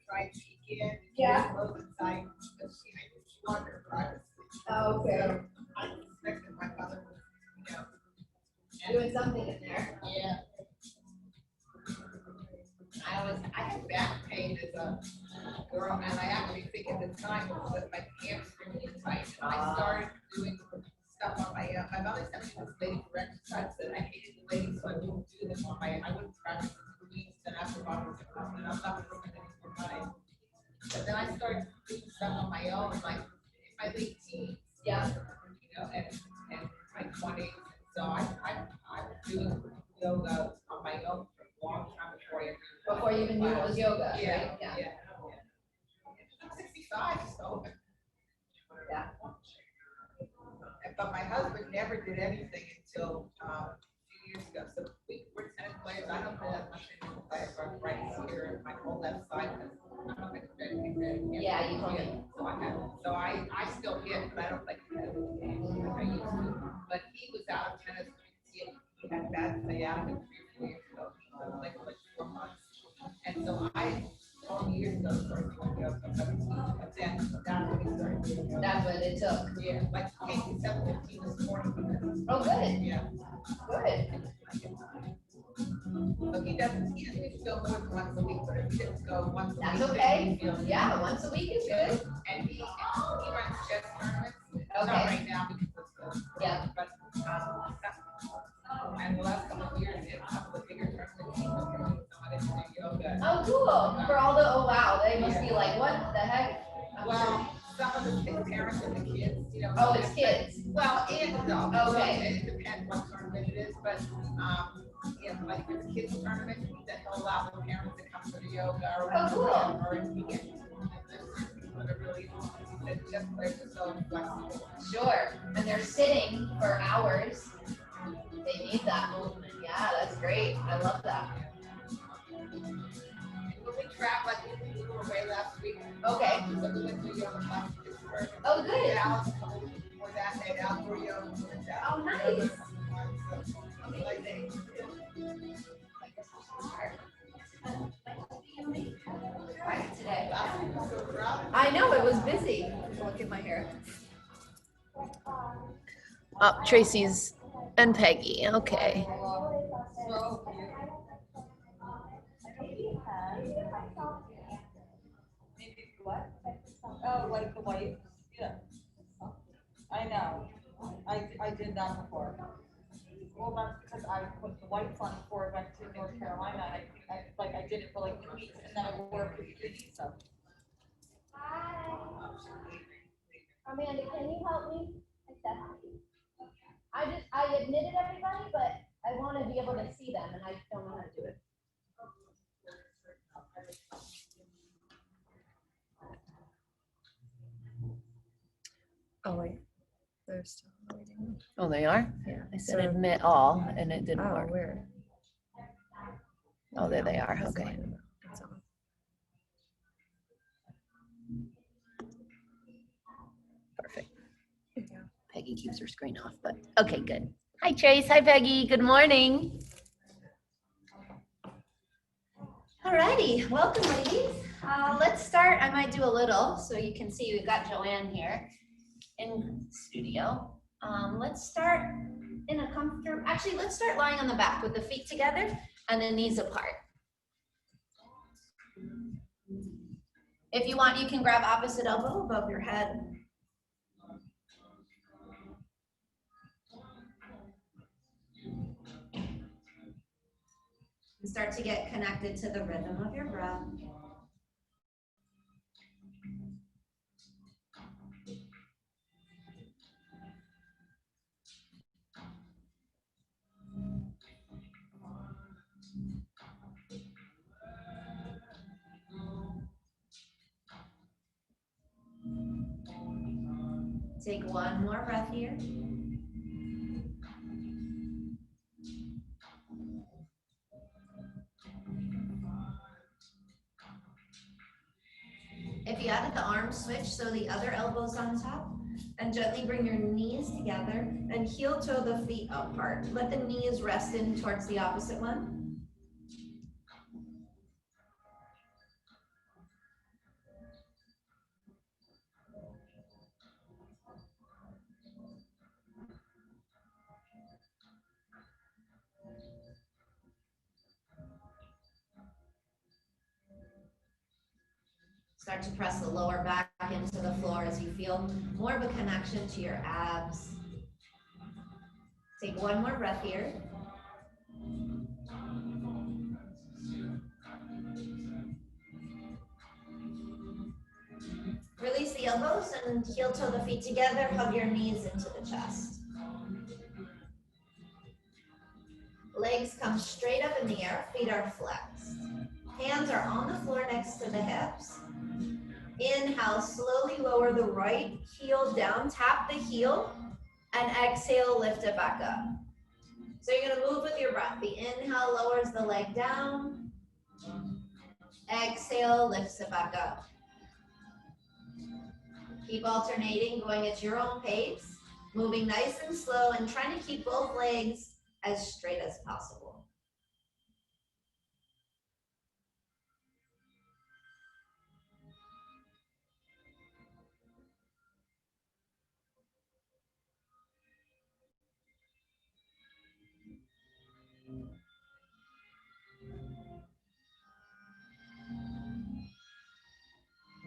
fried chicken. Yeah. Inside, she wanted her privacy. Oh, okay. So I expected my mother would, Doing something in there. Yeah. I had back pain as a girl, and I actually think at the time it was that my hamstring was tight, and I started doing stuff on my own. My mother sent me to this lady for exercise, and I hated the lady, so I wouldn't do them on my own. I wouldn't practice for weeks, and after bottles of coffee, and I'm not looking at any more money. But then I started doing stuff on my own, like in my late teens. Yeah. And my 20s. So I was doing yoga on my own for a long time before you even knew it was yoga. Yeah, right? yeah. I'm 65, so. Yeah. But my husband never did anything until a few years ago. So we're tennis players. I don't play that much anymore. I have right here, my whole left side. I'm not going to do anything. Yeah, you told me. So I still hit, but I don't like competitive games like I used to. But he was out of tennis. He had bad sciatica 3 or 4 years ago. So like 4 months. And so I, 12 years ago, started doing yoga. But then that's when he started doing yoga. That's what it took. Yeah, like he came to 7:15 this morning. Oh, good. Yeah. Good. So he doesn't feel more than once a week, but if he didn't go once a week. That's okay. Yeah, once a week is good. And he runs chess tournaments. Okay. Not right now because of Yeah. But and the last couple of years, in a couple of bigger tournaments, he's doing some of yoga. Oh, cool. For all the, oh wow, they must be like, what the heck? Well, some of the parents and the kids, Oh, it's kids. Well, and adults. Okay. It depends what tournament it is, but like if it's a kids tournament, then he'll allow the parents to come to the yoga or cool. or if he gets people that really just players are so flexible. Sure. And they're sitting for hours. They need that movement. Yeah, that's great. I love that. When we traveled, like we were away last week. Okay. So we went to yoga class in Pittsburgh. Oh, good. Dallas, before that, they had outdoor yoga. Oh, nice. Amazing. Today. I know, it was busy. Look at my hair. Oh, Tracy's and Peggy. Okay. What? Oh, like the white? Yeah. I know. I did that before. Well, that's because I put the whites on before I went to North Carolina. I did it for like 2 weeks and then I wore it for VINYASA. Hi. Amanda, can you help me? I admitted everybody, but I want to be able to see them and I don't know how to do it. Oh wait, they're still waiting. Oh, they are? Yeah. I said admit all, and it didn't work. Where? Oh, there they are. Okay. Perfect. Peggy keeps her screen off, but okay, good. Hi, Trace. Hi, Peggy. Good morning. Alrighty, welcome ladies. Let's start. I might do a little so you can see we've got Joanne here in studio. Let's start in a comfortable, actually let's start lying on the back with the feet together and the knees apart. If you want, you can grab opposite elbow above your head. And start to get connected to the rhythm of your breath. Take one more breath here. If you added the arm switch, so the other elbow's on top, and gently bring your knees together and heel toe the feet apart. Let the knees rest in towards the opposite one. Start to press the lower back into the floor as you feel more of a connection to your abs. Take one more breath here. Release the elbows and heel toe the feet together. Hug your knees into the chest. Legs come straight up in the air, feet are flexed. Hands are on the floor next to the hips. Inhale, slowly lower the right heel down, tap the heel, and exhale, lift it back up. So you're gonna move with your breath. The inhale lowers the leg down. Exhale, lifts it back up. Keep alternating, going at your own pace, moving nice and slow and trying to keep both legs as straight as possible.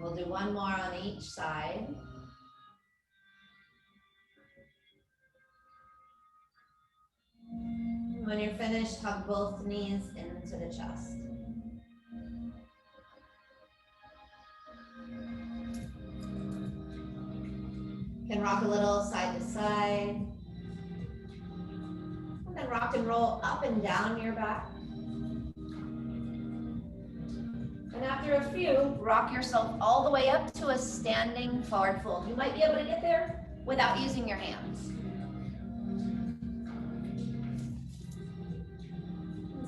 We'll do one more on each side. When you're finished, hug both knees into the chest. Can rock a little side to side. And then rock and roll up and down your back. And after a few, rock yourself all the way up to a standing forward fold. You might be able to get there without using your hands.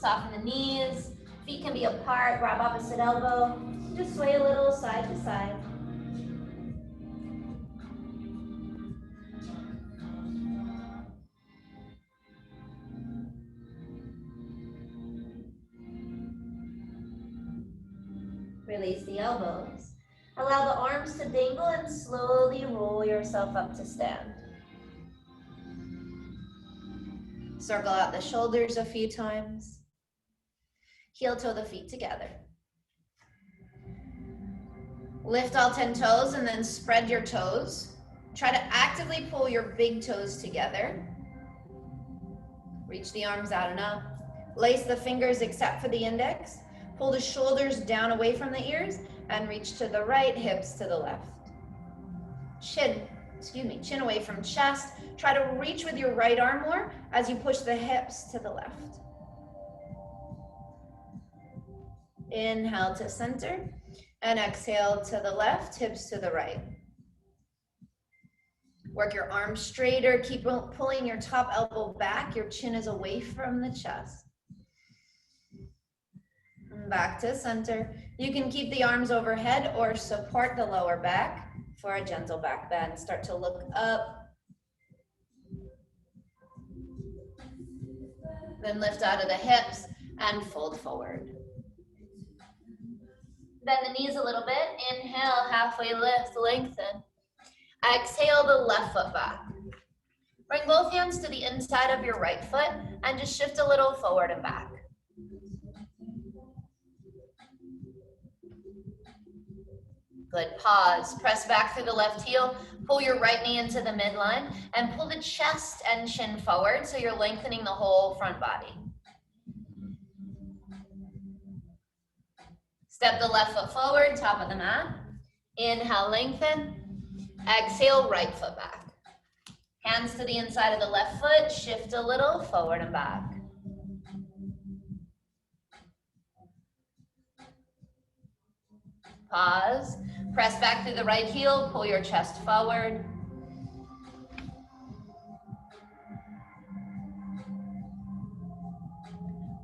Soften the knees, feet can be apart, grab opposite elbow. Just sway a little side to side. Release the elbows. Allow the arms to dangle and slowly roll yourself up to stand. Circle out the shoulders a few times. Heel toe the feet together. Lift all 10 toes and then spread your toes. Try to actively pull your big toes together. Reach the arms out and up. Lace the fingers except for the index. Pull the shoulders down away from the ears and reach to the right, hips to the left. Chin away from chest. Try to reach with your right arm more as you push the hips to the left. Inhale to center and exhale to the left, hips to the right. Work your arms straighter. Keep pulling your top elbow back. Your chin is away from the chest. Back to center. You can keep the arms overhead or support the lower back for a gentle back bend. Start to look up. Then lift out of the hips and fold forward. Bend the knees a little bit. Inhale, halfway lift, lengthen. Exhale the left foot back. Bring both hands to the inside of your right foot and just shift a little forward and back. Good, pause. Press back through the left heel. Pull your right knee into the midline and pull the chest and chin forward so you're lengthening the whole front body. Step the left foot forward, top of the mat. Inhale, lengthen. Exhale, right foot back. Hands to the inside of the left foot. Shift a little, forward and back. Pause. Press back through the right heel. Pull your chest forward.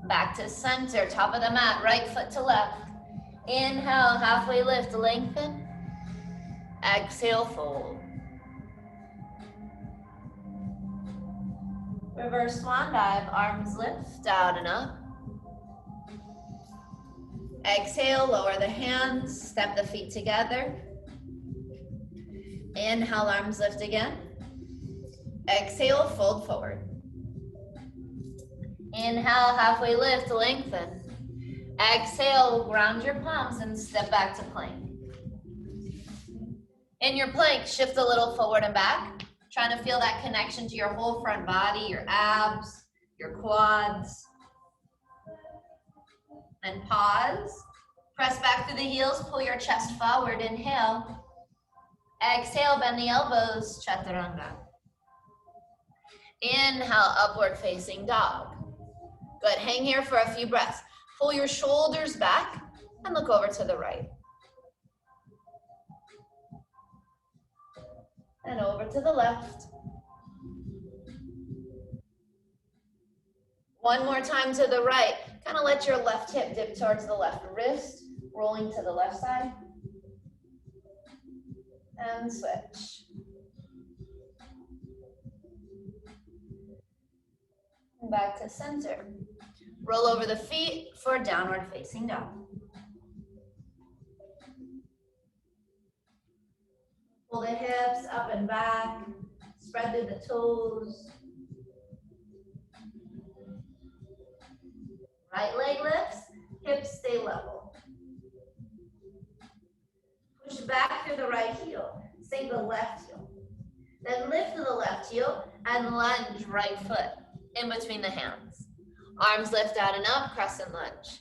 Back to center, top of the mat, right foot to left. Inhale, halfway lift, lengthen. Exhale, fold. Reverse swan dive, arms lift, down and up. Exhale, lower the hands, step the feet together. Inhale, arms lift again. Exhale, fold forward. Inhale, halfway lift, lengthen. Exhale, ground your palms and step back to plank. In your plank, shift a little forward and back, trying to feel that connection to your whole front body, your abs, your quads. And pause. Press back through the heels, pull your chest forward, inhale. Exhale, bend the elbows, chaturanga. Inhale, upward facing dog. Good, hang here for a few breaths. Pull your shoulders back and look over to the right. And over to the left. One more time to the right. Kind of let your left hip dip towards the left wrist, rolling to the left side. And switch. Back to center. Roll over the feet for downward facing dog. Pull the hips up and back. Spread through the toes. Right leg lifts, hips stay level. Push back through the right heel. Sink the left heel. Then lift to the left heel and lunge right foot in between the hands. Arms lift out and up, crescent lunge.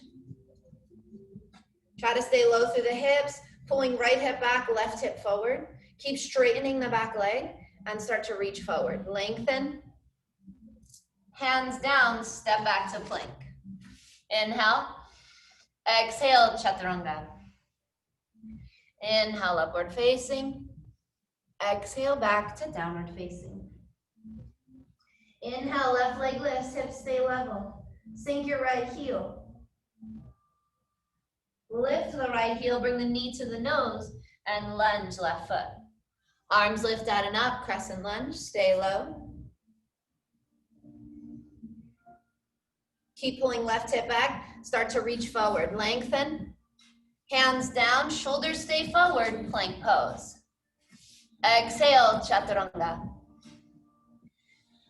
Try to stay low through the hips, pulling right hip back, left hip forward. Keep straightening the back leg and start to reach forward. Lengthen. Hands down, step back to plank. Inhale. Exhale, chaturanga. Inhale, upward facing. Exhale, back to downward facing. Inhale, left leg lifts, hips stay level. Sink your right heel. Lift the right heel, bring the knee to the nose, and lunge left foot. Arms lift out and up, crescent lunge, stay low. Keep pulling left hip back, start to reach forward, lengthen. Hands down, shoulders stay forward, plank pose. Exhale, chaturanga.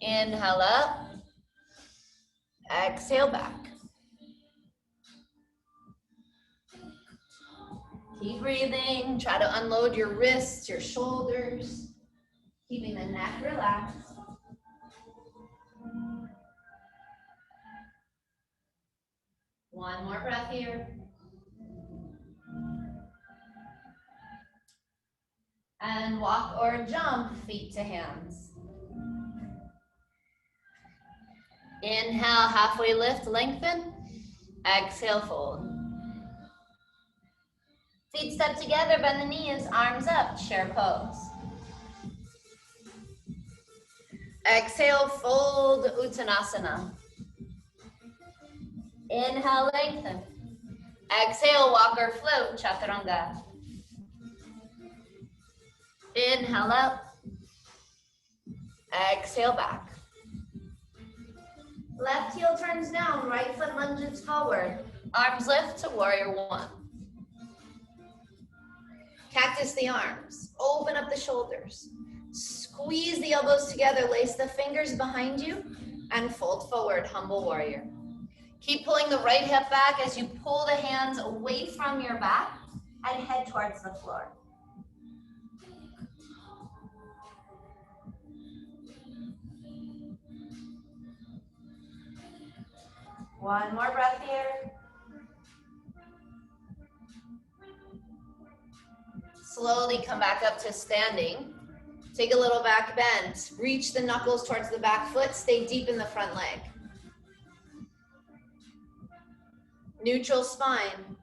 Inhale up. Exhale back. Keep breathing. Try to unload your wrists, your shoulders, keeping the neck relaxed. One more breath here. And walk or jump, feet to hands. Inhale, halfway lift, lengthen. Exhale, fold. Feet step together, bend the knees, arms up, chair pose. Exhale, fold, Uttanasana. Inhale, lengthen. Exhale, walk or float, chaturanga. Inhale up. Exhale back. Left heel turns down, right foot lunges forward. Arms lift to warrior one. Cactus the arms, open up the shoulders. Squeeze the elbows together, lace the fingers behind you, and fold forward, humble warrior. Keep pulling the right hip back as you pull the hands away from your back and head towards the floor. One more breath here. Slowly come back up to standing. Take a little back bend. Reach the knuckles towards the back foot. Stay deep in the front leg. Neutral spine.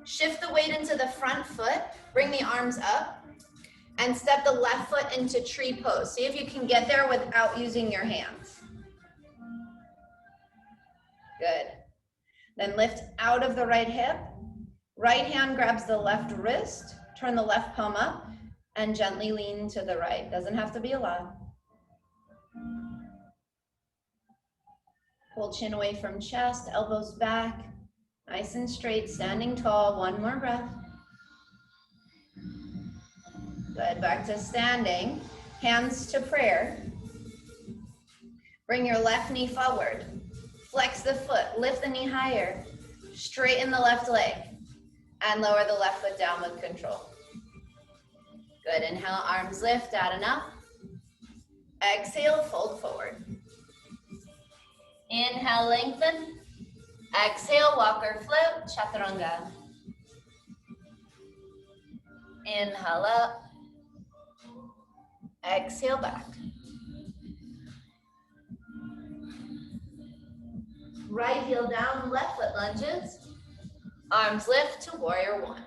Shift the weight into the front foot. Bring the arms up. And step the left foot into tree pose. See if you can get there without using your hands. Good. Then lift out of the right hip. Right hand grabs the left wrist. Turn the left palm up and gently lean to the right. Doesn't have to be a lot. Pull chin away from chest, elbows back. Nice and straight, standing tall. One more breath. Good, back to standing. Hands to prayer. Bring your left knee forward. Flex the foot, lift the knee higher. Straighten the left leg and lower the left foot down with control. Good, inhale, arms lift, add enough. Exhale, fold forward. Inhale, lengthen. Exhale, walker float, chaturanga. Inhale up. Exhale back. Right heel down, left foot lunges. Arms lift to warrior one.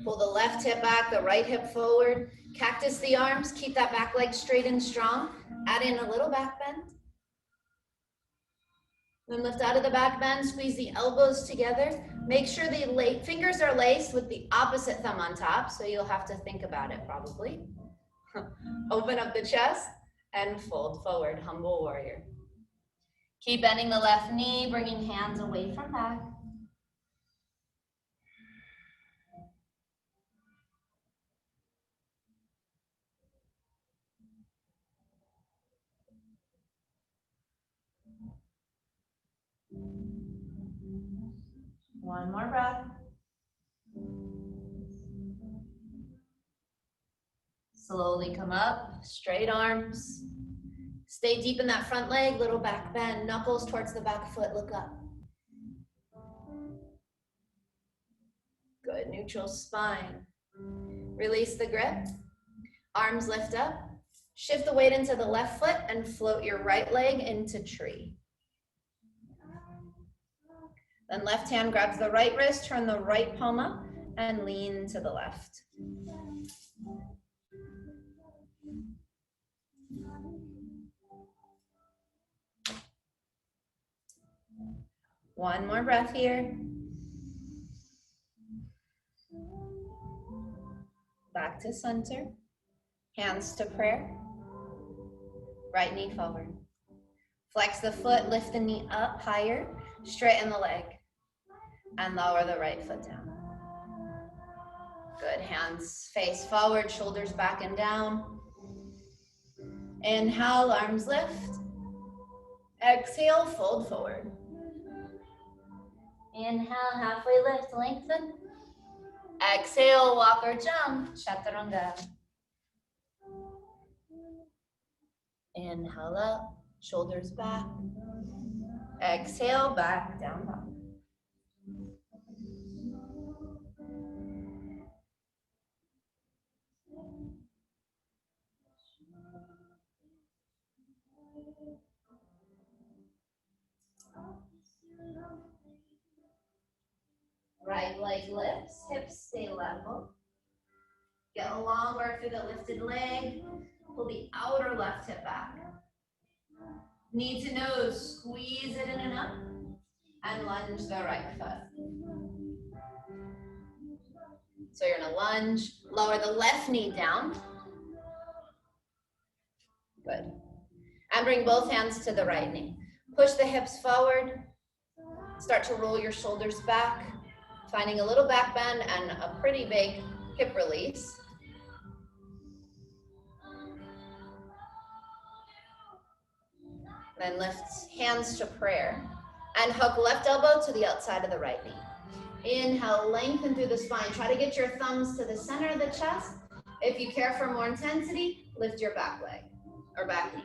Pull the left hip back, the right hip forward. Cactus the arms, keep that back leg straight and strong. Add in a little back bend. Then lift out of the back bend, squeeze the elbows together. Make sure the fingers are laced with the opposite thumb on top, so you'll have to think about it probably. Open up the chest and fold forward, humble warrior. Keep bending the left knee, bringing hands away from back. One more breath. Slowly come up, straight arms. Stay deep in that front leg, little back bend, knuckles towards the back foot, look up. Good, neutral spine. Release the grip, arms lift up. Shift the weight into the left foot and float your right leg into tree. Then left hand grabs the right wrist, turn the right palm up and lean to the left. One more breath here. Back to center. Hands to prayer. Right knee forward. Flex the foot, lift the knee up higher, straighten the leg, and lower the right foot down. Good, hands face forward, shoulders back and down. Inhale, arms lift. Exhale, fold forward. Inhale, halfway lift, lengthen. Exhale, walk or jump, chaturanga. Inhale up, shoulders back. Exhale, back, down dog. Right leg lifts, hips stay level. Get a long arc through the lifted leg. Pull the outer left hip back. Knee to nose, squeeze it in and up. And lunge the right foot. So you're gonna lunge, lower the left knee down. Good. And bring both hands to the right knee. Push the hips forward. Start to roll your shoulders back, finding a little back bend and a pretty big hip release. Then lift hands to prayer and hook left elbow to the outside of the right knee. Inhale, lengthen through the spine. Try to get your thumbs to the center of the chest. If you care for more intensity, lift your back leg or back knee.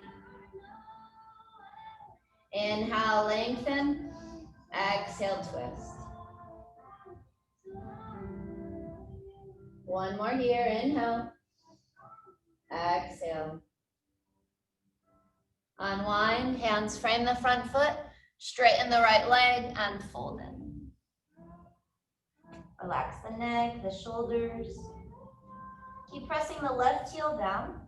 Inhale, lengthen. Exhale, twist. One more here, inhale. Exhale. Unwind, hands frame the front foot, straighten the right leg and fold in. Relax the neck, the shoulders. Keep pressing the left heel down.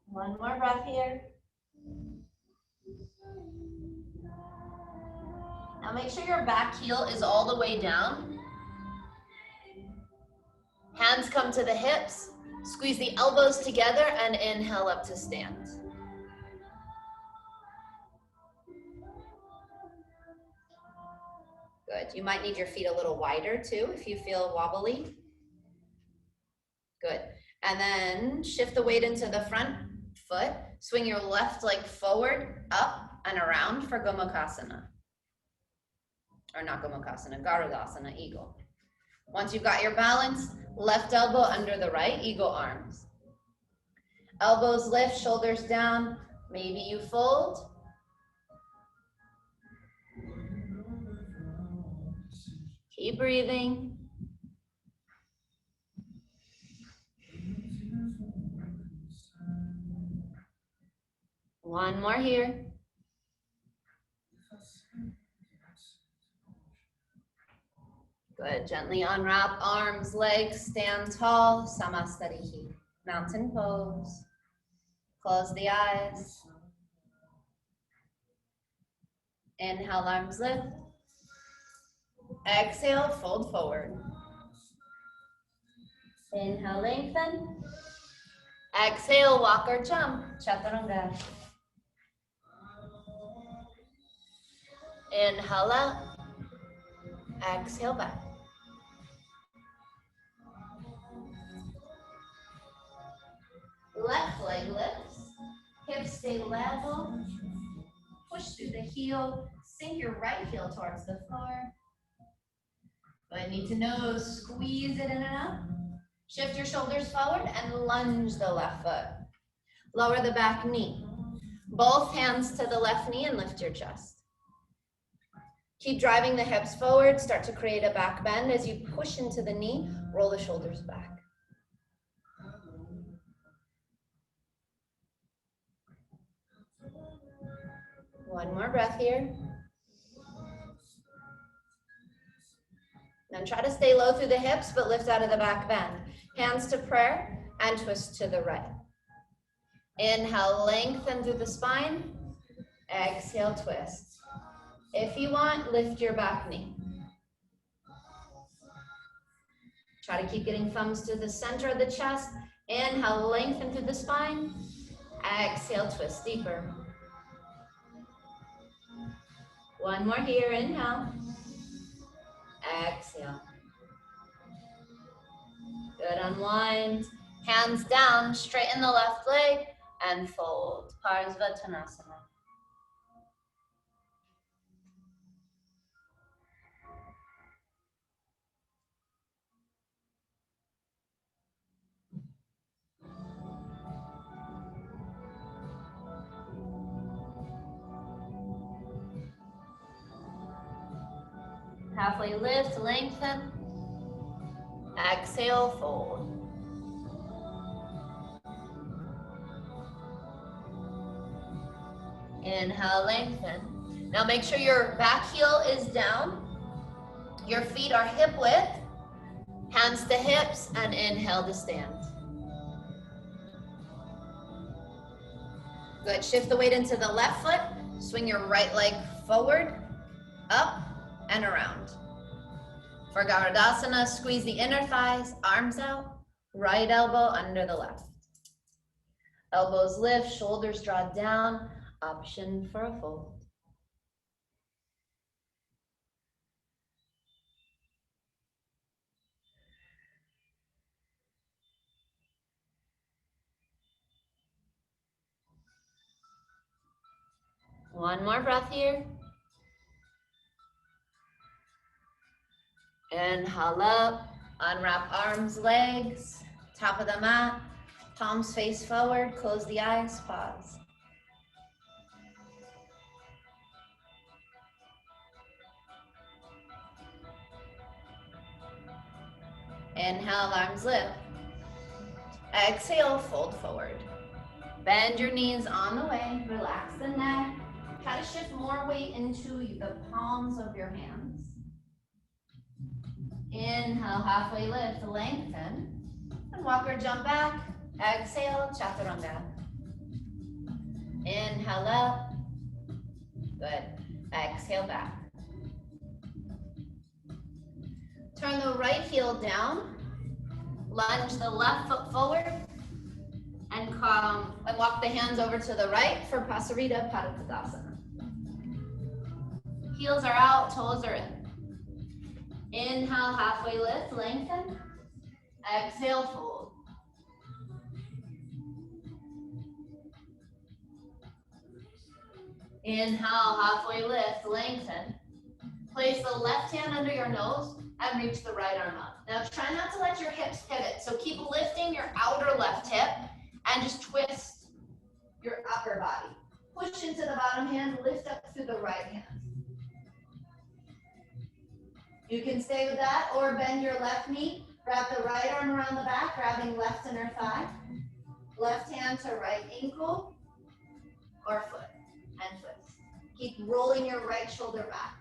One more breath here. Now make sure your back heel is all the way down. Hands come to the hips. Squeeze the elbows together and inhale up to stand. Good. You might need your feet a little wider too if you feel wobbly. Good. And then shift the weight into the front foot. Swing your left leg forward, up, and around for Gomukhasana. Or not Gomukhasana, Garudasana, eagle. Once you've got your balance, left elbow under the right, eagle arms. Elbows lift, shoulders down. Maybe you fold. Keep breathing. One more here. Good, gently unwrap arms, legs, stand tall, Samastarihi, mountain pose. Close the eyes. Inhale, arms lift. Exhale, fold forward. Inhale, lengthen. Exhale, walk or jump, Chaturanga. Inhale up. Exhale back. Left leg lifts. Hips stay level. Push through the heel. Sink your right heel towards the floor. But knee to nose, squeeze it in and out. Shift your shoulders forward and lunge the left foot. Lower the back knee. Both hands to the left knee and lift your chest. Keep driving the hips forward. Start to create a back bend. As you push into the knee, roll the shoulders back. One more breath here. Then try to stay low through the hips, but lift out of the back bend. Hands to prayer and twist to the right. Inhale, lengthen through the spine. Exhale, twist. If you want, lift your back knee. Try to keep getting thumbs to the center of the chest. Inhale, lengthen through the spine. Exhale, twist deeper. One more here, inhale. Exhale. Good, unwind. Hands down, straighten the left leg and fold. Parsvatanasana. Halfway lift, lengthen. Exhale, fold. Inhale, lengthen. Now make sure your back heel is down. Your feet are hip width. Hands to hips and inhale to stand. Good, shift the weight into the left foot. Swing your right leg forward, up, and around. For Garudasana, squeeze the inner thighs, arms out, right elbow under the left. Elbows lift, shoulders draw down, option for a fold. One more breath here. Inhale up, unwrap arms, legs, top of the mat, palms face forward, close the eyes, pause. Inhale, arms lift. Exhale, fold forward. Bend your knees on the way, relax the neck. Try to shift more weight into the palms of your hands. Inhale, halfway lift, lengthen. And walk or jump back. Exhale, chaturanga. Inhale up. Good. Exhale back. Turn the right heel down. Lunge the left foot forward. And walk the hands over to the right for Pasarita Padottanasana. Heels are out, toes are in. Inhale, halfway lift, lengthen. Exhale, fold. Inhale, halfway lift, lengthen. Place the left hand under your nose and reach the right arm up. Now try not to let your hips pivot. So keep lifting your outer left hip and just twist your upper body. Push into the bottom hand, lift up through the right hand. You can stay with that or bend your left knee. Wrap the right arm around the back, grabbing left inner thigh. Left hand to right ankle or foot and twist. Keep rolling your right shoulder back.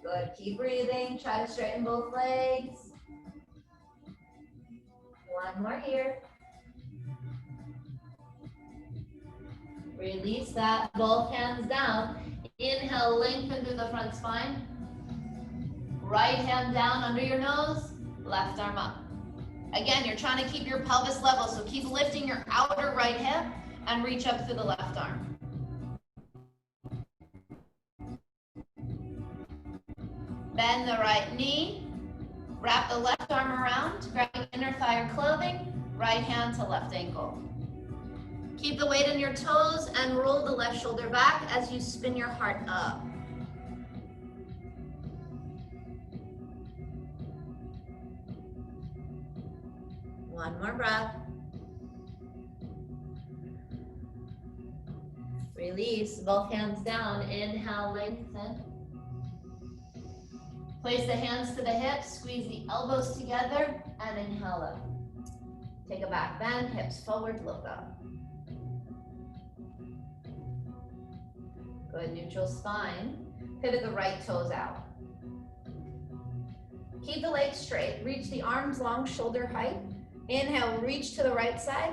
Good, keep breathing. Try to straighten both legs. One more here. Release that, both hands down. Inhale, lengthen through the front spine. Right hand down under your nose, left arm up. Again, you're trying to keep your pelvis level, so keep lifting your outer right hip and reach up through the left arm. Bend the right knee, wrap the left arm around, grabbing inner thigh or clothing, right hand to left ankle. Keep the weight in your toes and roll the left shoulder back as you spin your heart up. One more breath. Release, both hands down. Inhale, lengthen. Place the hands to the hips, squeeze the elbows together, and inhale up. Take a back bend, hips forward, look up. Good, neutral spine. Pivot the right toes out. Keep the legs straight. Reach the arms long, shoulder height. Inhale, reach to the right side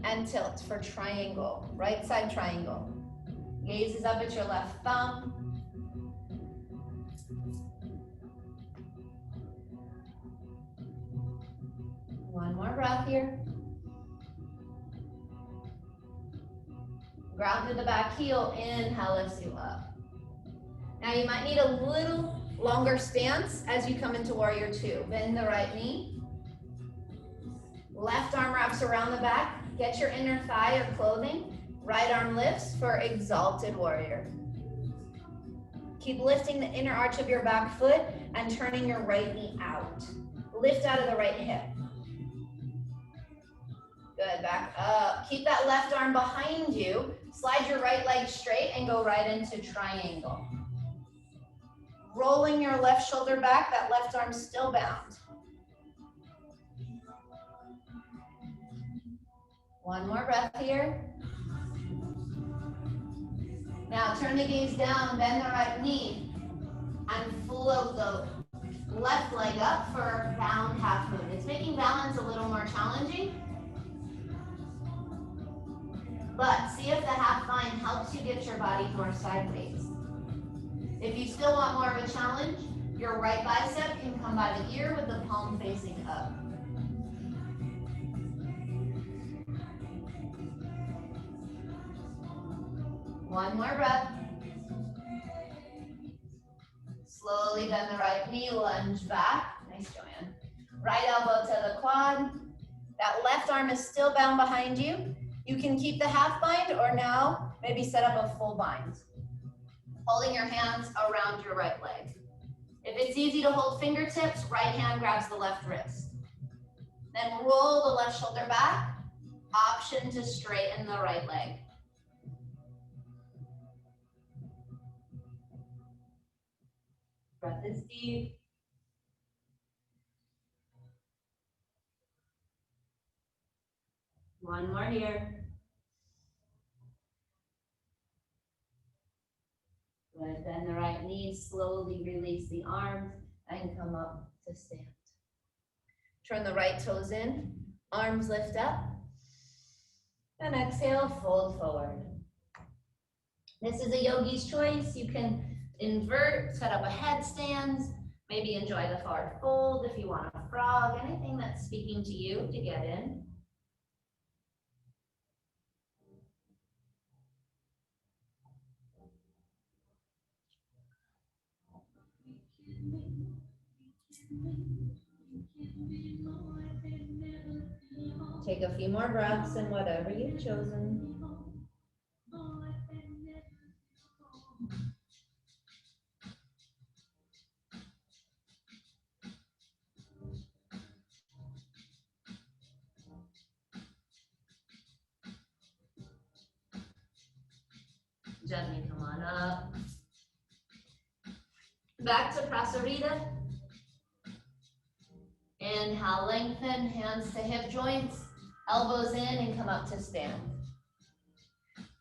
and tilt for triangle. Right side triangle. Gaze is up at your left thumb. One more breath here. Ground through the back heel. Inhale, lifts you up. Now you might need a little longer stance as you come into warrior two. Bend the right knee. Left arm wraps around the back. Get your inner thigh or clothing. Right arm lifts for exalted warrior. Keep lifting the inner arch of your back foot and turning your right knee out. Lift out of the right hip. Good, back up. Keep that left arm behind you. Slide your right leg straight and go right into triangle. Rolling your left shoulder back, that left arm still bound. One more breath here. Now turn the gaze down, bend the right knee, and float the left leg up for bound half moon. It's making balance a little more challenging, but see if the half bind helps you get your body more sideways. If you still want more of a challenge, your right bicep can come by the ear with the palm facing up. One more breath. Slowly bend the right knee, lunge back. Nice, Joanne. Right elbow to the quad. That left arm is still bound behind you. You can keep the half bind or now maybe set up a full bind. Holding your hands around your right leg. If it's easy to hold fingertips, right hand grabs the left wrist. Then roll the left shoulder back. Option to straighten the right leg. Breath is deep. One more here. Good, bend the right knee, slowly release the arms and come up to stand. Turn the right toes in, arms lift up, and exhale, fold forward. This is a yogi's choice. You can invert, set up a headstand, maybe enjoy the forward fold if you want a frog, anything that's speaking to you to get in. Take a few more breaths in whatever you've chosen. Gently come on up. Back to Prasarita. Inhale, lengthen, hands to hip joints, elbows in and come up to stand.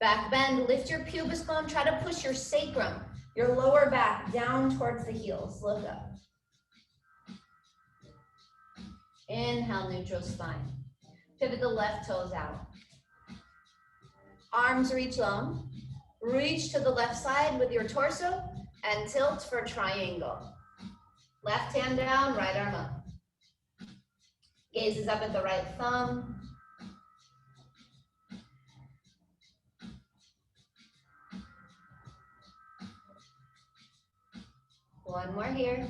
Back bend, lift your pubis bone, try to push your sacrum, your lower back down towards the heels, look up. Inhale, neutral spine. Pivot the left toes out. Arms reach long. Reach to the left side with your torso and tilt for triangle. Left hand down, right arm up. Gaze is up at the right thumb. One more here.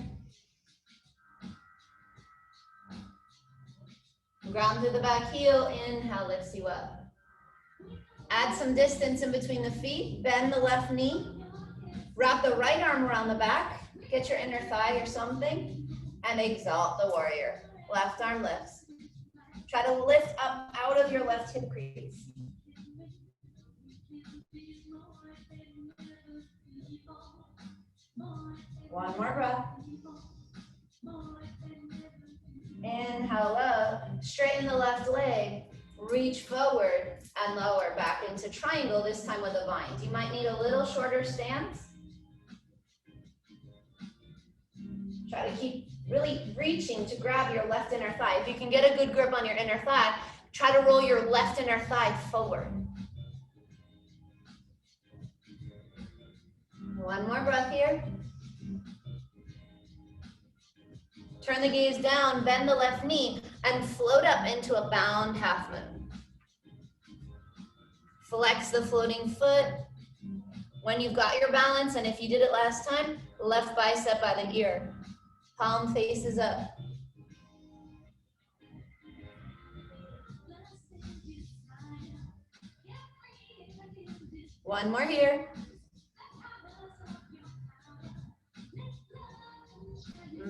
Ground through the back heel, inhale, lifts you up. Add some distance in between the feet, bend the left knee, wrap the right arm around the back, get your inner thigh or something, and exalt the warrior. Left arm lifts. Try to lift up out of your left hip crease. One more breath. Inhale up, straighten the left leg, reach forward and lower back into triangle, this time with a bind. You might need a little shorter stance. Try to keep really reaching to grab your left inner thigh. If you can get a good grip on your inner thigh, try to roll your left inner thigh forward. One more breath here. Turn the gaze down, bend the left knee, and float up into a bound half moon. Flex the floating foot. When you've got your balance, and if you did it last time, left bicep by the ear. Palm faces up. One more here.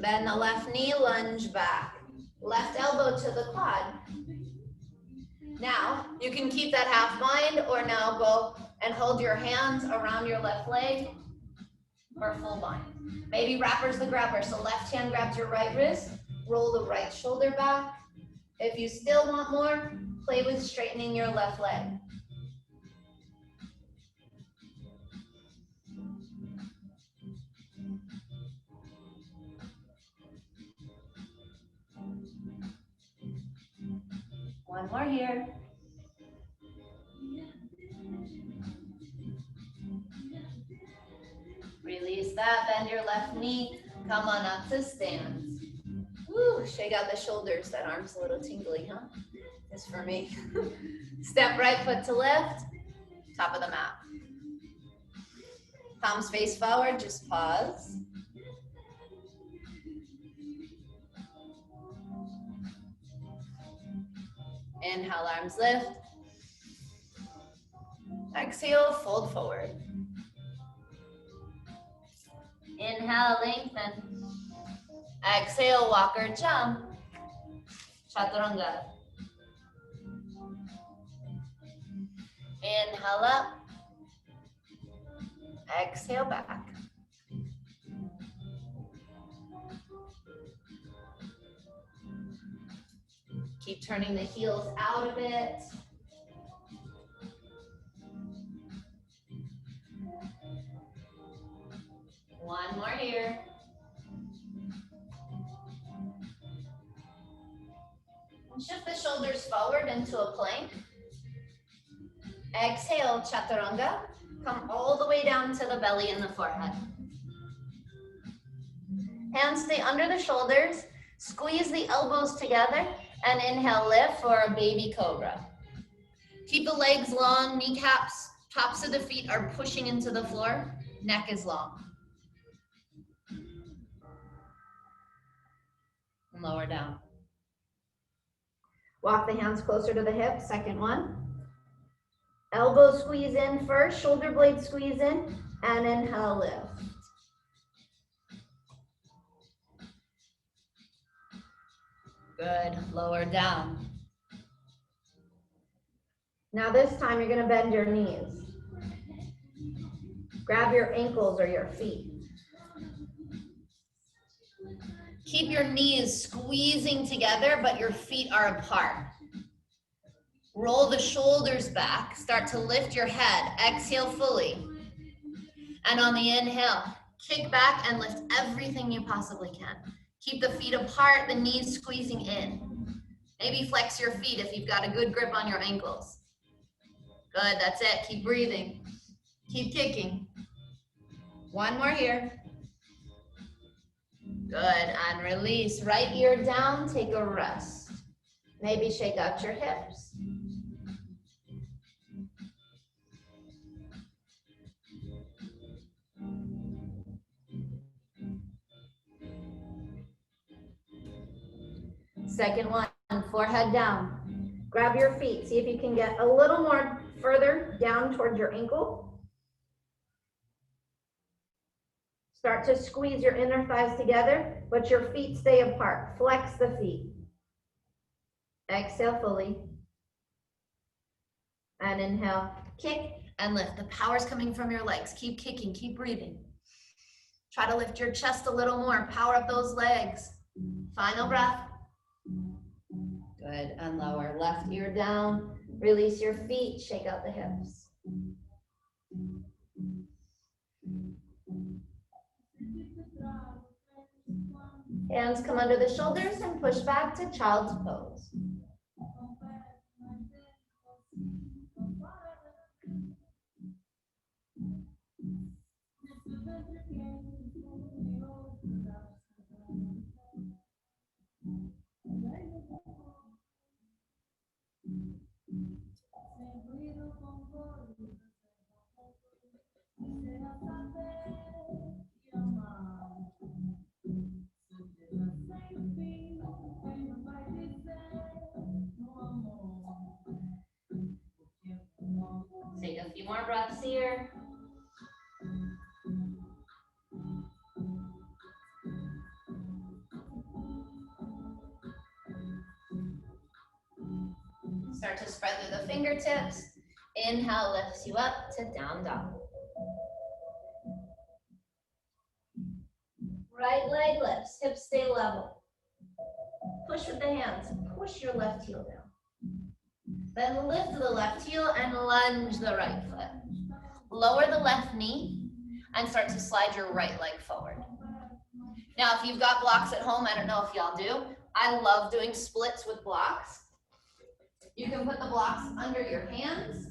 Bend the left knee, lunge back. Left elbow to the quad. Now, you can keep that half bind or now go and hold your hands around your left leg or full bind. Maybe rapper's the grabber, so left hand grabs your right wrist, roll the right shoulder back. If you still want more, play with straightening your left leg. One more here. Release that, bend your left knee, come on up to stance. Woo, shake out the shoulders, that arm's a little tingly, huh? It's for me. Step right foot to left, top of the mat. Palms face forward, just pause. Inhale, arms lift. Exhale, fold forward. Inhale, lengthen. Exhale, walker jump. Chaturanga. Inhale up. Exhale back. Keep turning the heels out a bit. One more here. And shift the shoulders forward into a plank. Exhale, chaturanga. Come all the way down to the belly and the forehead. Hands stay under the shoulders. Squeeze the elbows together and inhale, lift for a baby cobra. Keep the legs long, kneecaps, tops of the feet are pushing into the floor, neck is long. And lower down. Walk the hands closer to the hip, second one. Elbows squeeze in first, shoulder blades squeeze in, and inhale, lift. Good, lower down. Now this time you're gonna bend your knees. Grab your ankles or your feet. Keep your knees squeezing together, but your feet are apart. Roll the shoulders back. Start to lift your head. Exhale fully. And on the inhale, kick back and lift everything you possibly can. Keep the feet apart, the knees squeezing in. Maybe flex your feet if you've got a good grip on your ankles. Good, that's it. Keep breathing. Keep kicking. One more here. Good, and release. Right ear down, take a rest. Maybe shake out your hips. Second one, forehead down. Grab your feet. See if you can get a little more further down towards your ankle. Start to squeeze your inner thighs together, but your feet stay apart. Flex the feet. Exhale fully. And inhale, kick and lift. The power's coming from your legs. Keep kicking, keep breathing. Try to lift your chest a little more. Power up those legs. Final breath. Good, and lower. Left ear down. Release your feet. Shake out the hips. Hands come under the shoulders and push back to child's pose. Take a few more breaths here. Start to spread through the fingertips. Inhale lifts you up to down dog. Right leg lifts, hips stay level. Push with the hands, push your left heel down. Then lift the left heel and lunge the right foot. Lower the left knee and start to slide your right leg forward. Now, if you've got blocks at home, I don't know if y'all do, I love doing splits with blocks. You can put the blocks under your hands,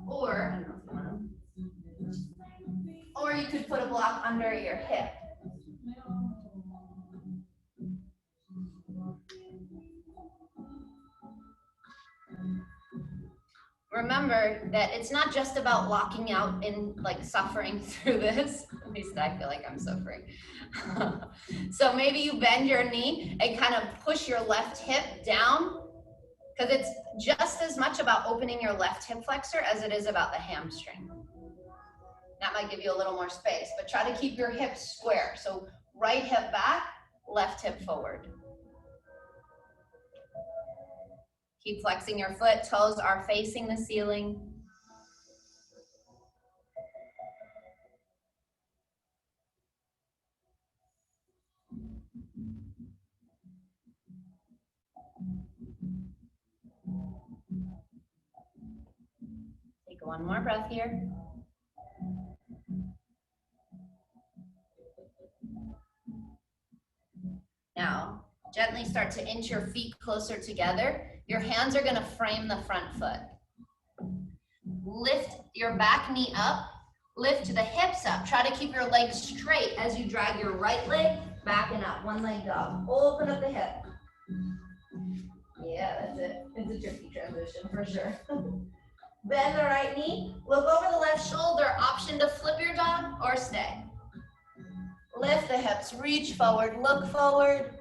or you could put a block under your hip. Remember that it's not just about locking out and like suffering through this. At least I feel like I'm suffering. So maybe you bend your knee and kind of push your left hip down, because it's just as much about opening your left hip flexor as it is about the hamstring. That might give you a little more space, but try to keep your hips square. So right hip back, left hip forward. Keep flexing your foot, toes are facing the ceiling. Take one more breath here. Now, gently start to inch your feet closer together. Your hands are gonna frame the front foot. Lift your back knee up, lift the hips up. Try to keep your legs straight as you drag your right leg back and up. One leg dog. Open up the hip. Yeah, that's it. It's a tricky transition for sure. Bend the right knee. Look over the left shoulder. Option to flip your dog or stay. Lift the hips. Reach forward. Look forward.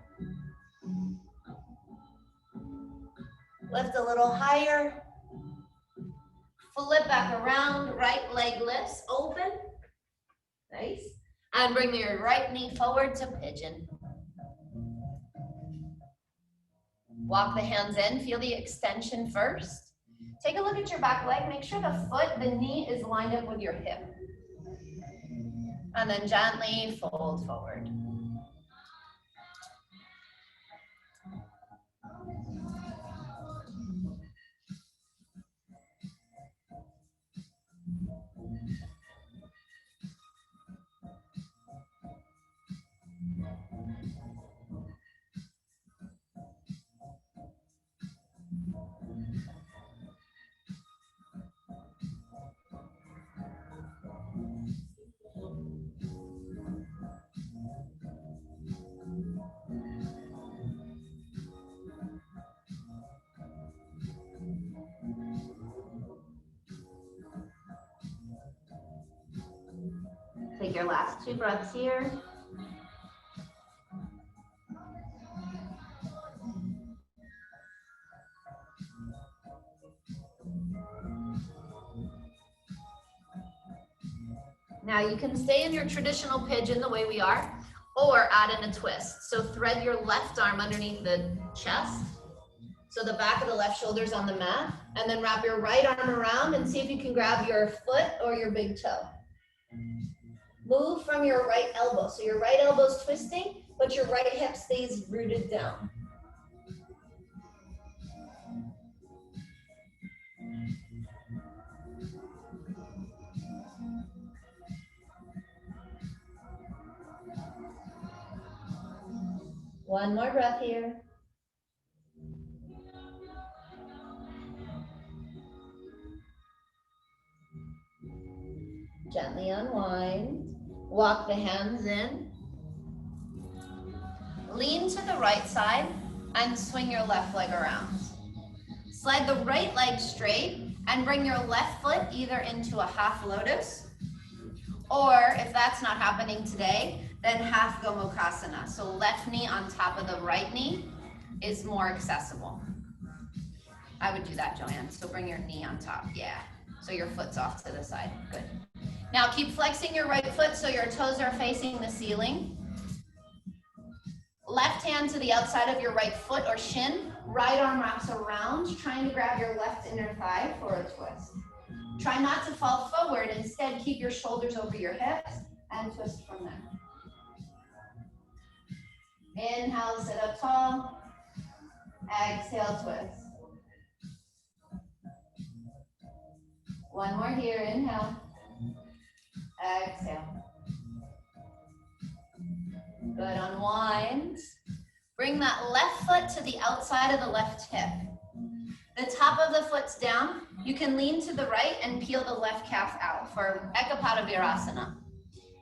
Lift a little higher. Flip back around. Right leg lifts. Open. Nice. And bring your right knee forward to pigeon. Walk the hands in. Feel the extension first. Take a look at your back leg. Make sure the knee is lined up with your hip. And then gently fold forward. Take your last 2 breaths here. Now you can stay in your traditional pigeon the way we are, or add in a twist. So thread your left arm underneath the chest, so the back of the left shoulder's on the mat, and then wrap your right arm around and see if you can grab your foot or your big toe. Move from your right elbow. So your right elbow's twisting, but your right hip stays rooted down. One more breath here. Gently unwind. Walk the hands in. Lean to the right side and swing your left leg around. Slide the right leg straight and bring your left foot either into a half lotus, or if that's not happening today, then half Gomukhasana. So left knee on top of the right knee is more accessible. I would do that, Joanne. So bring your knee on top. Yeah. So your foot's off to the side. Good. Now keep flexing your right foot so your toes are facing the ceiling. Left hand to the outside of your right foot or shin. Right arm wraps around, trying to grab your left inner thigh for a twist. Try not to fall forward. Instead, keep your shoulders over your hips and twist from there. Inhale, sit up tall. Exhale, twist. One more here, inhale. Exhale. Good, unwind. Bring that left foot to the outside of the left hip. The top of the foot's down. You can lean to the right and peel the left calf out for Ekapada Virasana.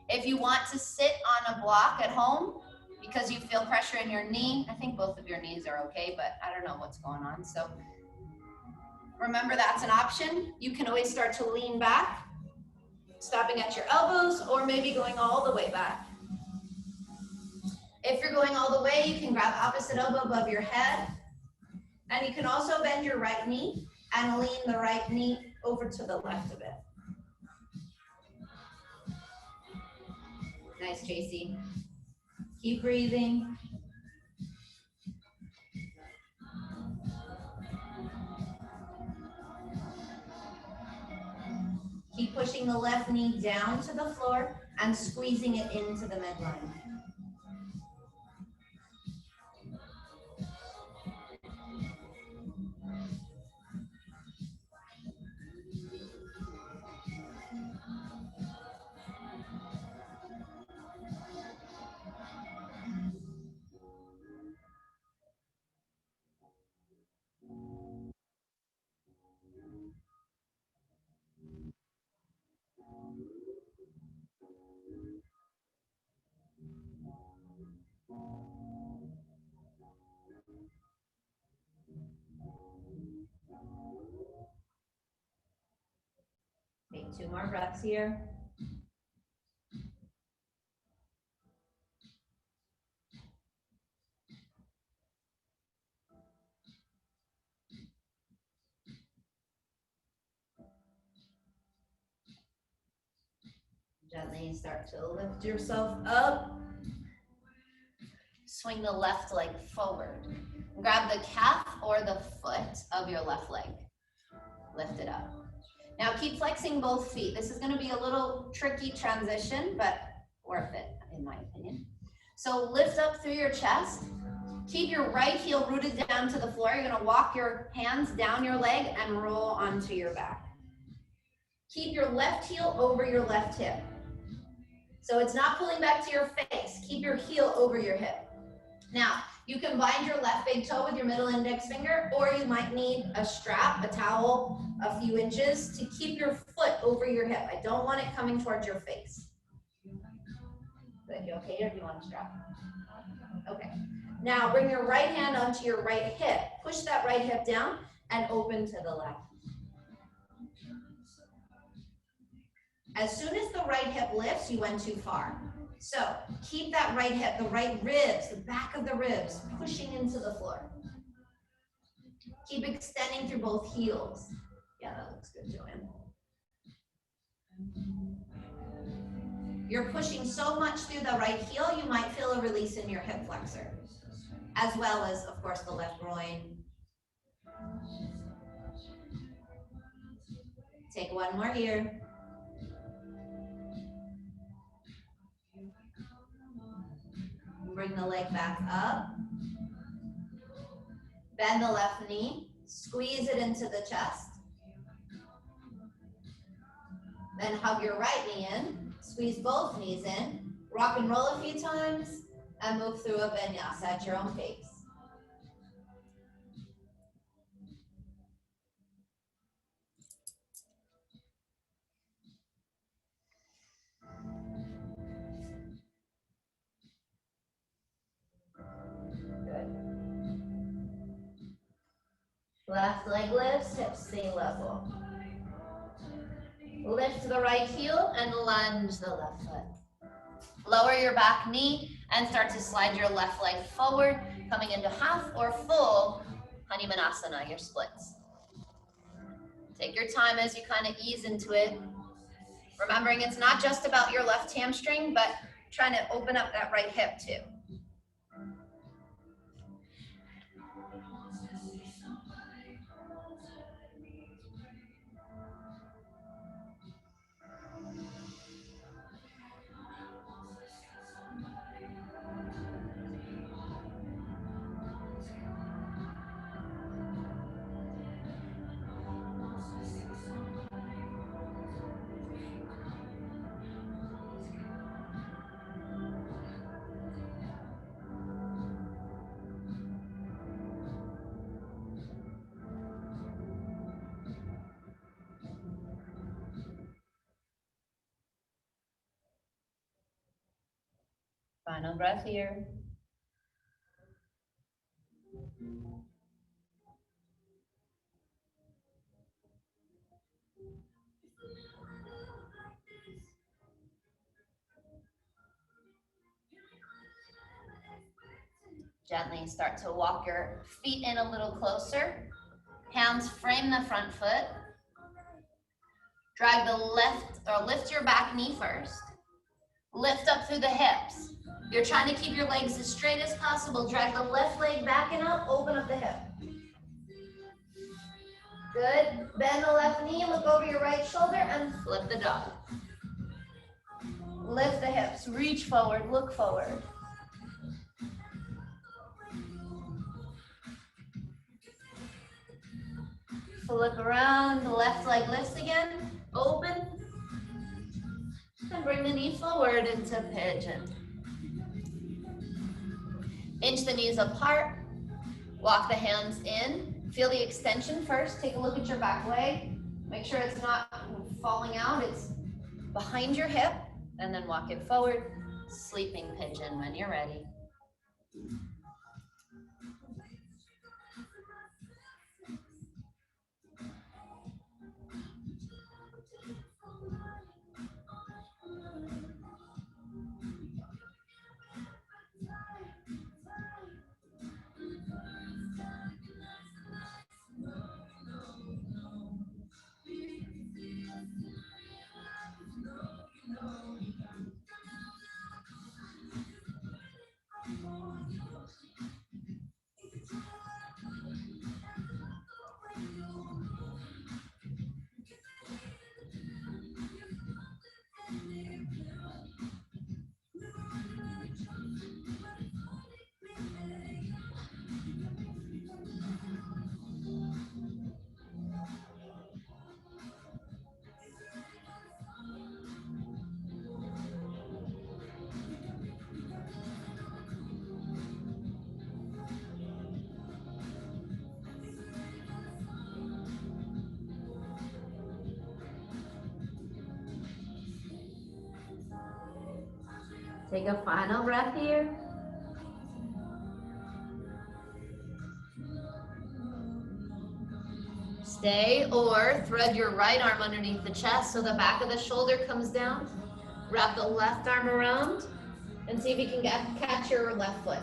If you want to sit on a block at home because you feel pressure in your knee, I think both of your knees are okay, but I don't know what's going on. So remember that's an option. You can always start to lean back, stopping at your elbows or maybe going all the way back. If you're going all the way, you can grab opposite elbow above your head. And you can also bend your right knee and lean the right knee over to the left of it. Nice, JC. Keep breathing. Keep pushing the left knee down to the floor and squeezing it into the midline. Take 2 more breaths here. Gently start to lift yourself up. Swing the left leg forward. Grab the calf or the foot of your left leg. Lift it up. Now keep flexing both feet. This is going to be a little tricky transition, but or a fit, in my opinion. So lift up through your chest. Keep your right heel rooted down to the floor. You're gonna walk your hands down your leg and roll onto your back. Keep your left heel over your left hip. So it's not pulling back to your face. Keep your heel over your hip. Now, you can bind your left big toe with your middle index finger, or you might need a strap, a towel, a few inches to keep your foot over your hip. I don't want it coming towards your face. Good, you okay, or do you want a strap? Okay. Now, bring your right hand onto your right hip. Push that right hip down and open to the left. As soon as the right hip lifts, you went too far. So keep that right hip, the right ribs, the back of the ribs, pushing into the floor. Keep extending through both heels. Yeah, that looks good, Joanne. You're pushing so much through the right heel, you might feel a release in your hip flexor, as well as, of course, the left groin. Take one more here. Bring the leg back up. Bend the left knee. Squeeze it into the chest. Then hug your right knee in. Squeeze both knees in. Rock and roll a few times. And move through a vinyasa at your own pace. Left leg lifts, hips stay level. Lift the right heel and lunge the left foot. Lower your back knee and start to slide your left leg forward, coming into half or full Hanumanasana, your splits. Take your time as you kind of ease into it. Remembering it's not just about your left hamstring, but trying to open up that right hip too. Final breath here. Gently start to walk your feet in a little closer. Hands frame the front foot. Drag the left, or lift your back knee first. Lift up through the hips. You're trying to keep your legs as straight as possible. Drag the left leg back and up, open up the hip. Good. Bend the left knee, look over your right shoulder, and flip the dog. Lift the hips, reach forward, look forward. Flip around, the left leg lifts again, open, and bring the knee forward into pigeon. Inch the knees apart, walk the hands in, feel the extension first, take a look at your back leg, make sure it's not falling out, it's behind your hip, and then walk it forward, sleeping pigeon when you're ready. Take a final breath here. Stay or thread your right arm underneath the chest so the back of the shoulder comes down. Wrap the left arm around and see if you can catch your left foot.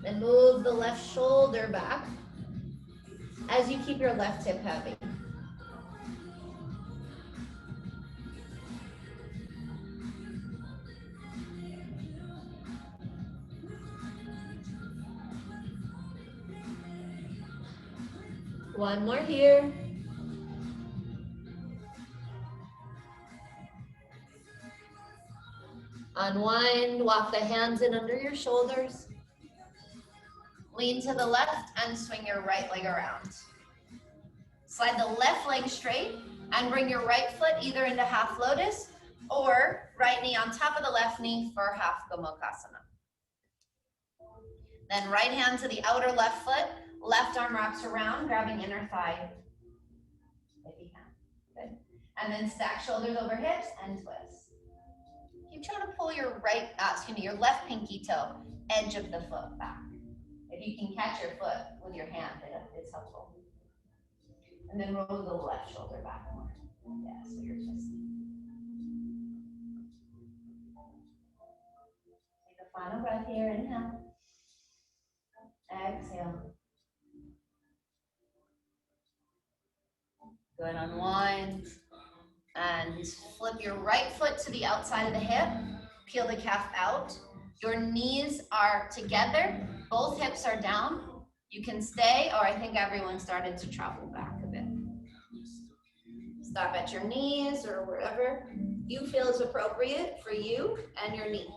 Then move the left shoulder back as you keep your left hip heavy. One more here. Unwind, walk the hands in under your shoulders. Lean to the left and swing your right leg around. Slide the left leg straight and bring your right foot either into half lotus or right knee on top of the left knee for half Gomukhasana. Then right hand to the outer left foot, left arm wraps around, grabbing inner thigh if you can. Good. And then stack shoulders over hips and twist. Keep trying to pull your your left pinky toe, edge of the foot back. If you can catch your foot with your hand, it's helpful. And then roll the left shoulder back more. Yeah, so you're twisting. Take a final breath here, inhale. Exhale. Good, unwind. And flip your right foot to the outside of the hip. Peel the calf out. Your knees are together. Both hips are down. You can stay, or I think everyone started to travel back a bit. Stop at your knees or wherever you feel is appropriate for you and your knee.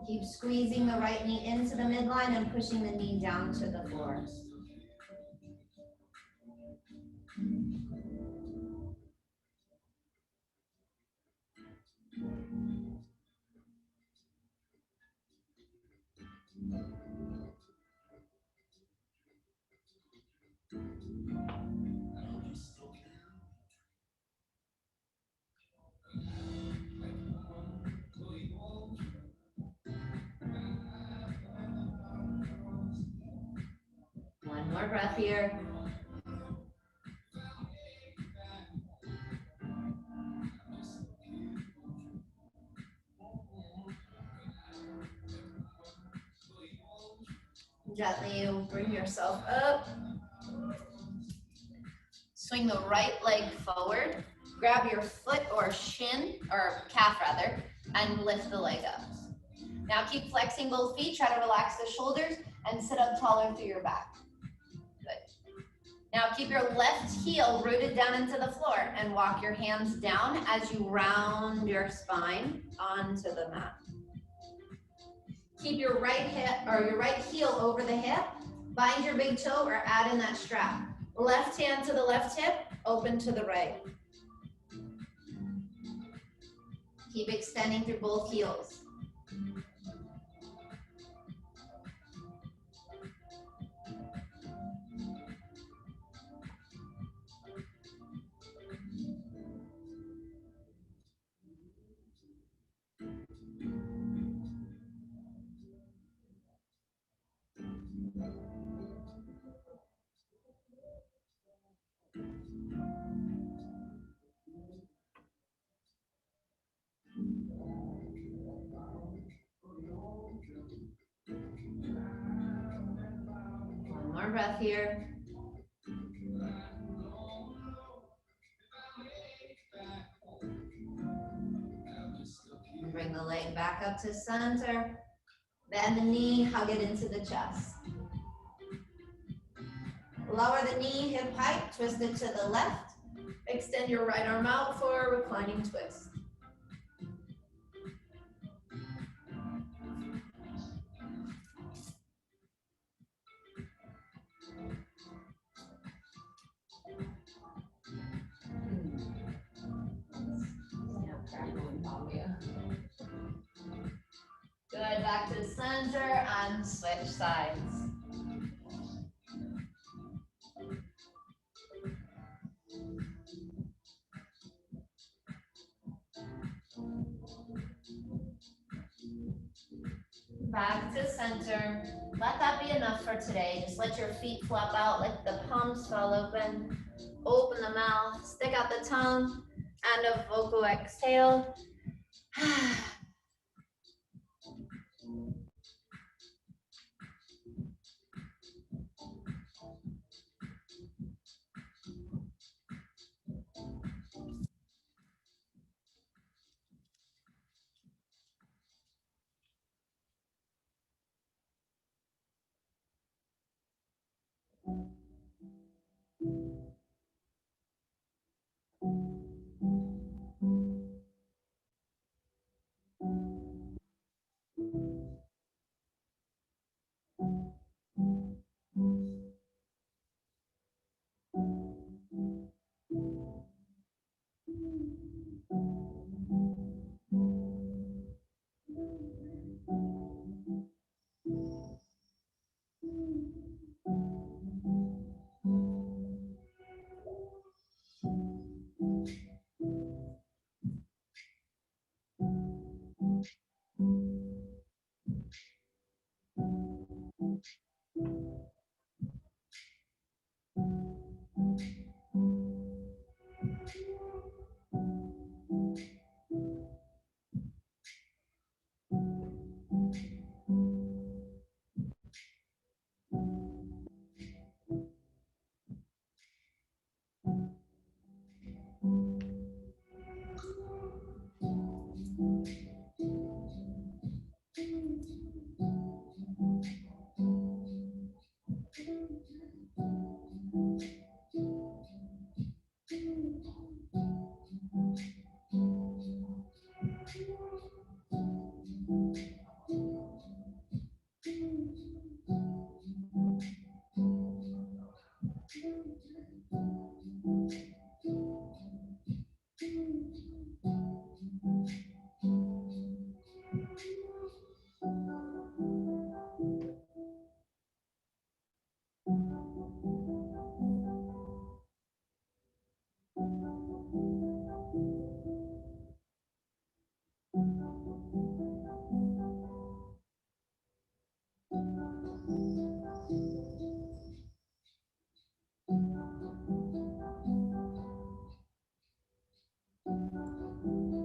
Keep squeezing the right knee into the midline and pushing the knee down to the floor. One more breath here. Gently bring yourself up. Swing the right leg forward. Grab your foot or shin, or calf rather, and lift the leg up. Now keep flexing both feet. Try to relax the shoulders and sit up taller through your back. Good. Now keep your left heel rooted down into the floor and walk your hands down as you round your spine onto the mat. Keep your right hip or your right heel over the hip. Bind your big toe or add in that strap. Left hand to the left hip, open to the right. Keep extending through both heels. One more breath here. And bring the leg back up to center. Bend the knee, hug it into the chest. Lower the knee, hip height, twist it to the left. Extend your right arm out for a reclining twist. Good, back to the center and switch sides. Back to center. Let that be enough for today. Just let your feet flop out, let the palms fall open. Open the mouth, stick out the tongue, and a vocal exhale.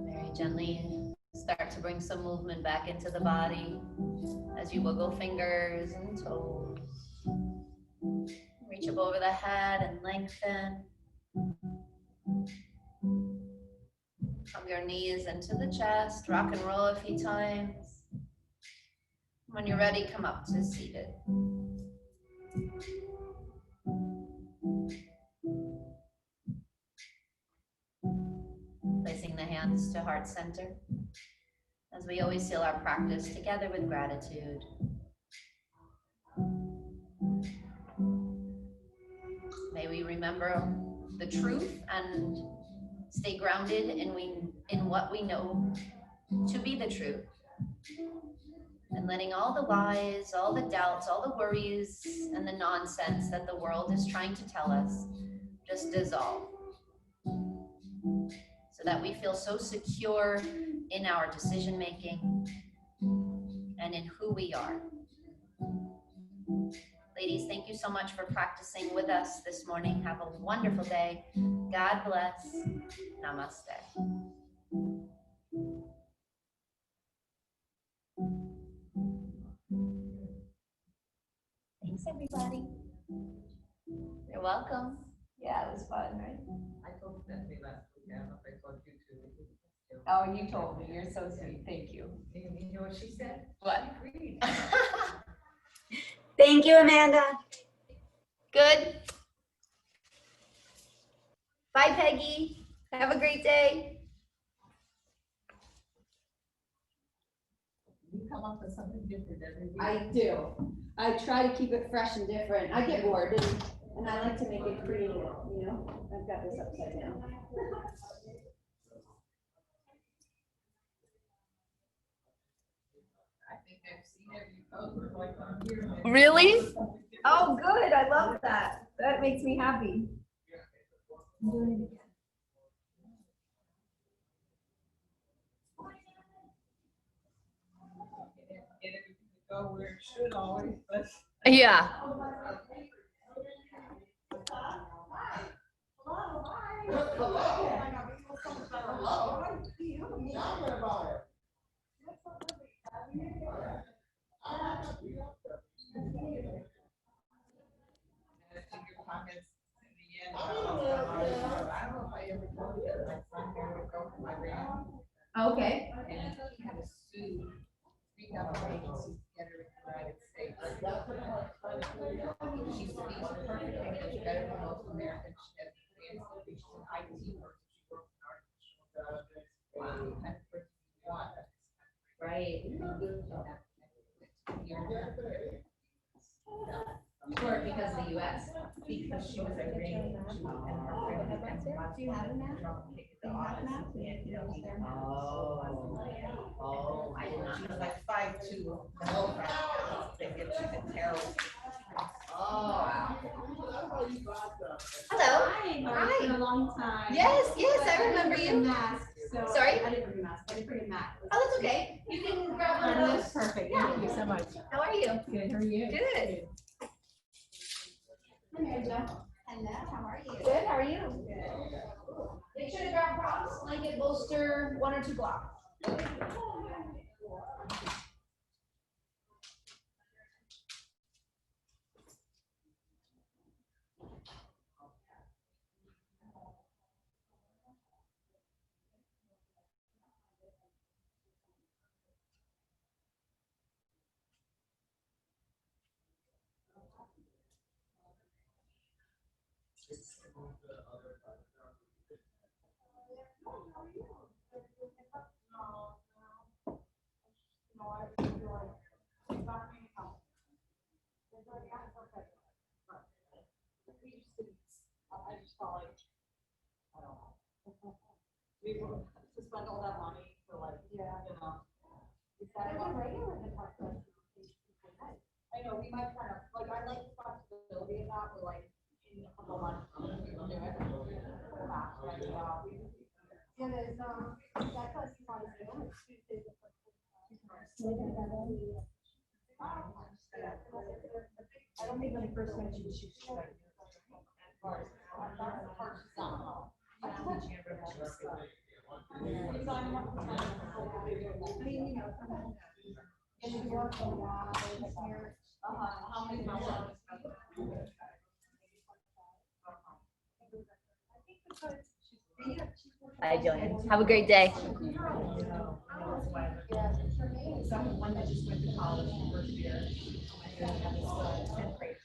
Very gently start to bring some movement back into the body as you wiggle fingers and toes. Reach up over the head and lengthen. Come your knees into the chest, rock and roll a few times. When you're ready, come up to seated. Placing the hands to heart center, as we always seal our practice together with gratitude. May we remember the truth and stay grounded in what we know to be the truth. And letting all the lies, all the doubts, all the worries, and the nonsense that the world is trying to tell us just dissolve. So that we feel so secure in our decision making and in who we are. Ladies, thank you so much for practicing with us this morning. Have a wonderful day. God bless. Namaste. Thanks, everybody. You're welcome. Yeah, it was fun, right? I told Stephanie last week, I don't know if I told you too. Oh, you told me. You're so sweet. Thank you. You know what she said? What? She agreed. Thank you, Amanda. Good. Bye, Peggy. Have a great day. You come up with something different every week. I do. I try to keep it fresh and different. I get bored and I like to make it pretty, you know. I've got this upside down. I think I've seen every post like on here. Really? Oh, good. I love that. That makes me happy. I'm doing it again. Get everything go where it should always, but. Yeah. Comments in the end. I don't know if I ever told you that my son married a girl from Iran. Okay. And he had to sue 3 government agencies to get her in the United States. She speaks perfect English, better than most Americans. She has advanced degrees. She's an IT person. She works in artificial intelligence. And for one. Right. Yeah. Or because of the US. Because she was Iranian. And her friend was Do you have a map? Do you have a map? Oh, I did not She know was that. like 5'2", no friend. They get she's a terrorist. Oh, wow. Hello. Hi, Hi. it's been a long time. Yes, yes, I But remember didn't bring a you. mask, so Sorry? I didn't bring a mask, I didn't bring a mat. Oh, that's okay. You can grab one of those. Perfect, Yeah. thank you so much. How are you? Good, how are you? Good. Hi, Mary Jo. Hello, how are you? Good, how are you? Make sure to grab props, blanket, bolster, 1 or 2 blocks. I just felt like, I don't know. We were to spend all that money for like, you know. I know, we might kind of, like, I like the flexibility of that, but like, in a couple months, we will do it. Yeah, there's, that class is on Zoom, it's Tuesdays at I don't think when I first met you, she was. How many miles? Hi, Joanne. Have a great day. Someone that just went to college the first year. And then had this 10th grade.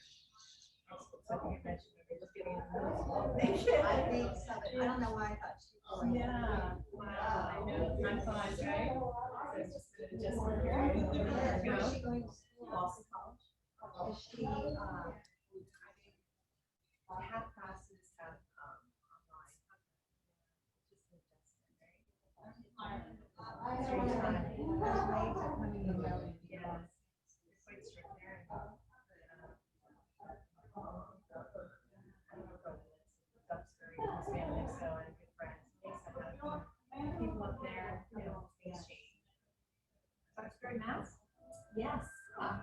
Something you mentioned, they just getting I think so, but I don't know why I thought she was. Yeah, wow, I know, time flies, right? So it's just an adjustment period. Where is she going to school? Boston College. Is she, Half classes have, online. Just an adjustment, right? Strange time. grades are coming and going. Yes, it's quite strict there. Duxbury, his family, so I'm good friends. They have people up there, you know, things change. Duxbury, Mass? Yes.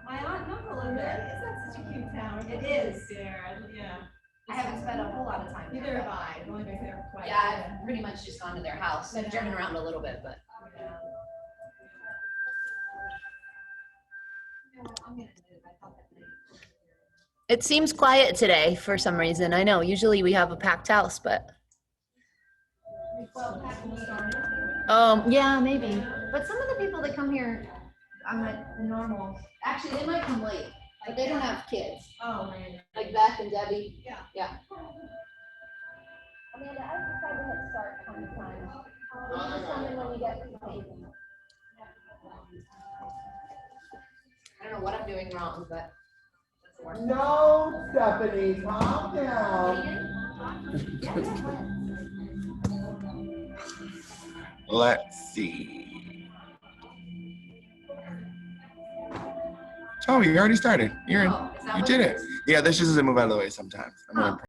My aunt and uncle live there. Isn't that such a cute town? It is. There, yeah. I haven't spent a whole lot of time there. Neither have I. I've only been there twice. Yeah, I've pretty much just gone to their house. I've driven around a little bit, but. Yeah. I'm gonna move, I thought that maybe. It seems quiet today for some reason. I know, usually we have a packed house, but, Well, Patton started. yeah, maybe. But some of the people that come here, I'm like the normal. Actually, they might come late, but they don't have kids, Oh, man. like Beth and Debbie. Amanda, I just tried to hit start a couple times. Just tell me when you get the thing. I don't know what I'm doing wrong, but. it's working. No, Stephanie, calm down. Let's see. Oh, you already started. You're in. Oh, is that You what did it it. is? Yeah, this just doesn't move out of the way sometimes. I'm gonna